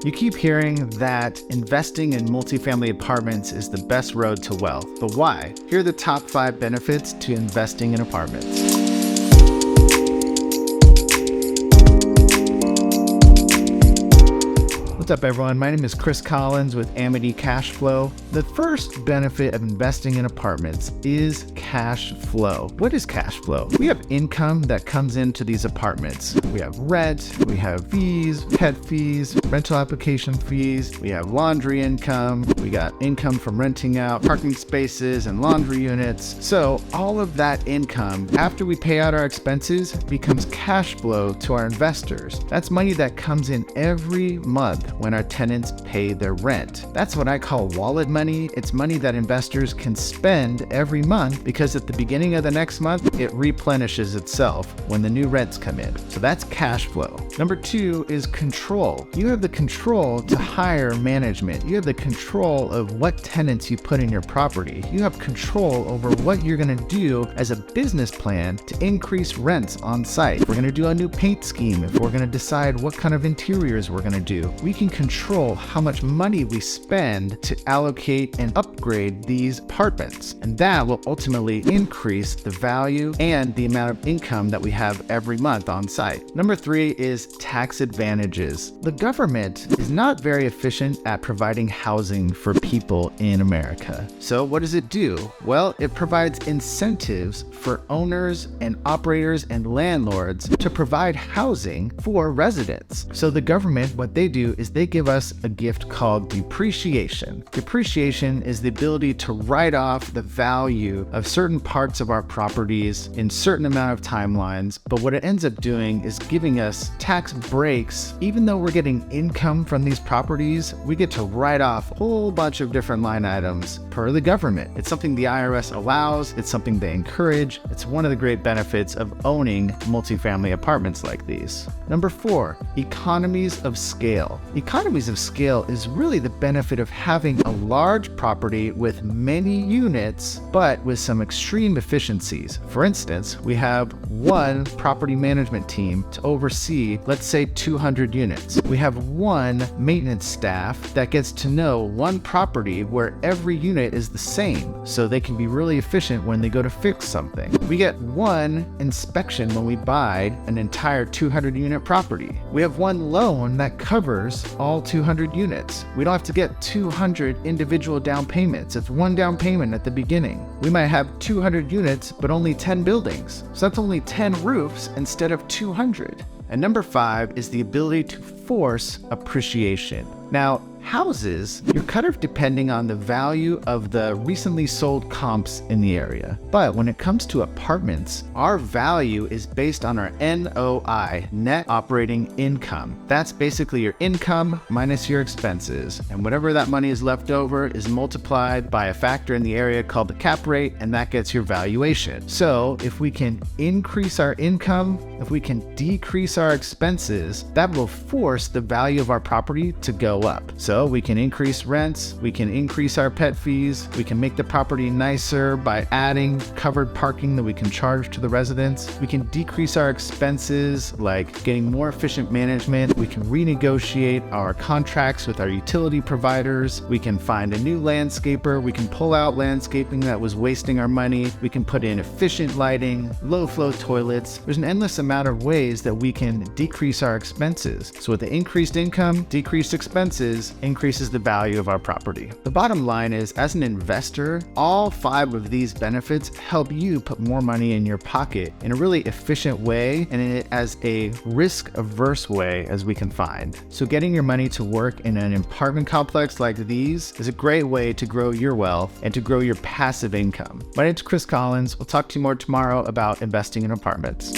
You keep hearing that investing in multifamily apartments is the best road to wealth, but why? Here are the top 5 benefits to investing in apartments. What's up, everyone? My name is Chris Collins with Amity Cash Flow. The first benefit of investing in apartments is cash flow. What is cash flow? We have income that comes into these apartments. We have rent, we have fees, pet fees, rental application fees, we have laundry income, we got income from renting out parking spaces and laundry units. So all of that income, after we pay out our expenses, becomes cash flow to our investors. That's money that comes in every month when our tenants pay their rent. That's what I call wallet money. It's money that investors can spend every month because at the beginning of the next month, it replenishes itself when the new rents come in. So that's cash flow. Number 2 is control. You have the control to hire management. You have the control of what tenants you put in your property. You have control over what you're going to do as a business plan to increase rents on site. If we're going to do a new paint scheme, if we're going to decide what kind of interiors we're going to do, we can control how much money we spend to allocate and upgrade these apartments. And that will ultimately increase the value and the amount of income that we have every month on site. Number 3 is tax advantages. The government is not very efficient at providing housing for people in America. So what does it do? Well, it provides incentives for owners and operators and landlords to provide housing for residents. So the government, what they do is they give us a gift called depreciation. Depreciation is the ability to write off the value of certain parts of our properties in certain amount of timelines, but what it ends up doing is giving us tax breaks. Even though we're getting income from these properties, we get to write off a whole bunch of different line items per the government. It's something the IRS allows, it's something they encourage. It's one of the great benefits of owning multifamily apartments like these. Number 4, economies of scale. Economies of scale is really the benefit of having a large property with many units, but with some extreme efficiencies. For instance, we have one property management team to oversee, let's say, 200 units. We have one maintenance staff that gets to know one property where every unit is the same, so they can be really efficient when they go to fix something. We get one inspection when we buy an entire 200 unit property. We have one loan that covers all 200 units. We don't have to get 200 individual down payments. It's one down payment at the beginning. We might have 200 units, but only 10 buildings. So that's only 10 roofs instead of 200. And number 5 is the ability to force appreciation. Now, houses, you're kind of depending on the value of the recently sold comps in the area. But when it comes to apartments, our value is based on our NOI, net operating income. That's basically your income minus your expenses. And whatever that money is left over is multiplied by a factor in the area called the cap rate, and that gets your valuation. So if we can increase our income, if we can decrease our expenses, that will force the value of our property to go up. So we can increase rents, we can increase our pet fees, we can make the property nicer by adding covered parking that we can charge to the residents. We can decrease our expenses like getting more efficient management. We can renegotiate our contracts with our utility providers. We can find a new landscaper. We can pull out landscaping that was wasting our money. We can put in efficient lighting, low flow toilets. There's an endless amount of ways that we can decrease our expenses. So with the increased income, decreased expenses, increases the value of our property. The bottom line is, as an investor, all 5 of these benefits help you put more money in your pocket in a really efficient way and in it as a risk-averse way as we can find. So getting your money to work in an apartment complex like these is a great way to grow your wealth and to grow your passive income. My name is Chris Collins. We'll talk to you more tomorrow about investing in apartments.